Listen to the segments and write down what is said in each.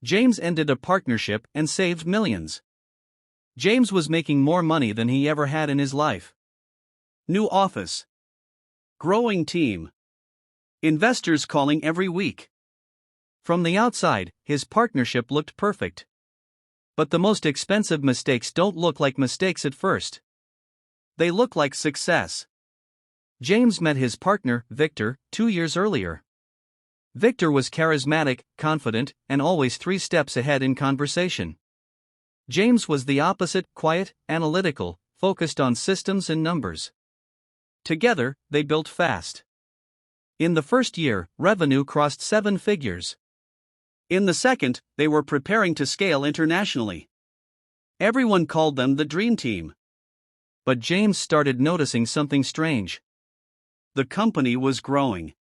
James ended a partnership and saved millions. James was making more money than he ever had in his life. New office. Growing team. Investors calling every week. From the outside, his partnership looked perfect. But the most expensive mistakes don't look like mistakes at first. They look like success. James met his partner, Victor, 2 years earlier. Victor was charismatic, confident, and always 3 steps ahead in conversation. James was the opposite, quiet, analytical, focused on systems and numbers. Together, they built fast. In the first year, revenue crossed 7 figures. In the second, they were preparing to scale internationally. Everyone called them the Dream Team. But James started noticing something strange. The company was growing.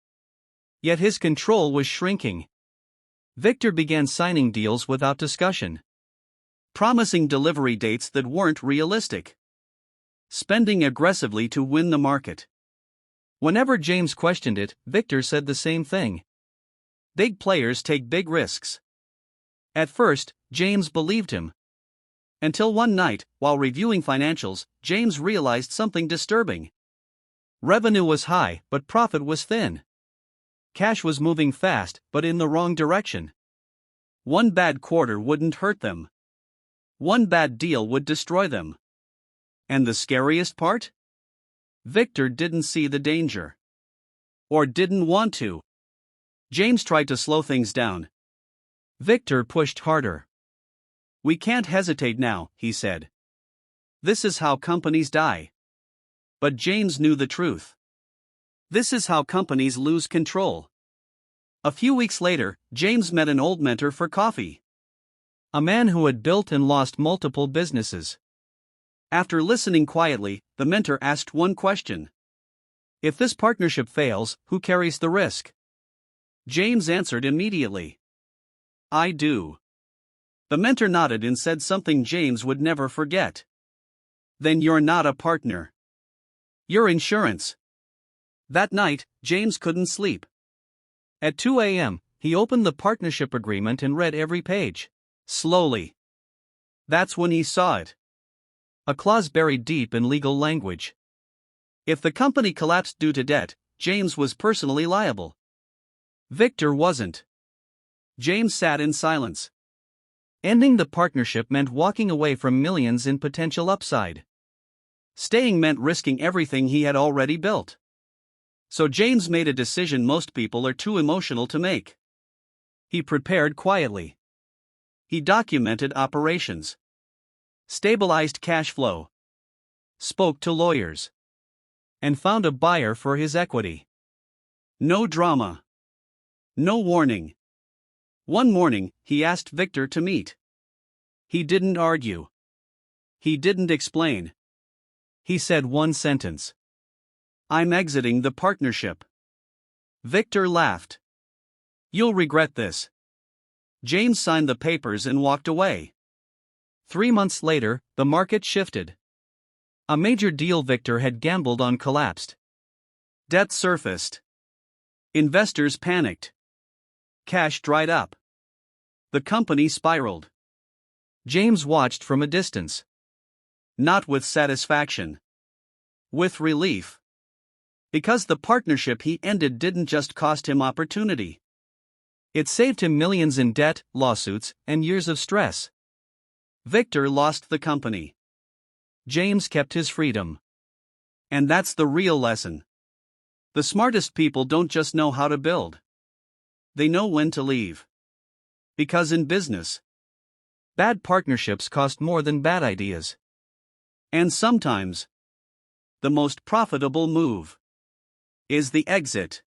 Yet his control was shrinking. Victor began signing deals without discussion. Promising delivery dates that weren't realistic. Spending aggressively to win the market. Whenever James questioned it, Victor said the same thing. Big players take big risks. At first, James believed him. Until one night, while reviewing financials, James realized something disturbing. Revenue was high, but profit was thin. Cash was moving fast, but in the wrong direction. One bad quarter wouldn't hurt them. One bad deal would destroy them. And the scariest part? Victor didn't see the danger. Or didn't want to. James tried to slow things down. Victor pushed harder. "We can't hesitate now," he said. "This is how companies die." But James knew the truth. This is how companies lose control. A few weeks later, James met an old mentor for coffee. A man who had built and lost multiple businesses. After listening quietly, the mentor asked one question. "If this partnership fails, who carries the risk?" James answered immediately. "I do." The mentor nodded and said something James would never forget. "Then you're not a partner. You're insurance." That night, James couldn't sleep. At 2 a.m., he opened the partnership agreement and read every page. Slowly. That's when he saw it. A clause buried deep in legal language. If the company collapsed due to debt, James was personally liable. Victor wasn't. James sat in silence. Ending the partnership meant walking away from millions in potential upside. Staying meant risking everything he had already built. So James made a decision most people are too emotional to make. He prepared quietly. He documented operations. Stabilized cash flow. Spoke to lawyers. And found a buyer for his equity. No drama. No warning. One morning, he asked Victor to meet. He didn't argue. He didn't explain. He said one sentence. "I'm exiting the partnership." Victor laughed. "You'll regret this." James signed the papers and walked away. 3 months later, the market shifted. A major deal Victor had gambled on collapsed. Debt surfaced. Investors panicked. Cash dried up. The company spiraled. James watched from a distance. Not with satisfaction. With relief. Because the partnership he ended didn't just cost him opportunity. It saved him millions in debt, lawsuits, and years of stress. Victor lost the company. James kept his freedom. And that's the real lesson. The smartest people don't just know how to build. They know when to leave. Because in business, bad partnerships cost more than bad ideas. And sometimes, the most profitable move is the exit.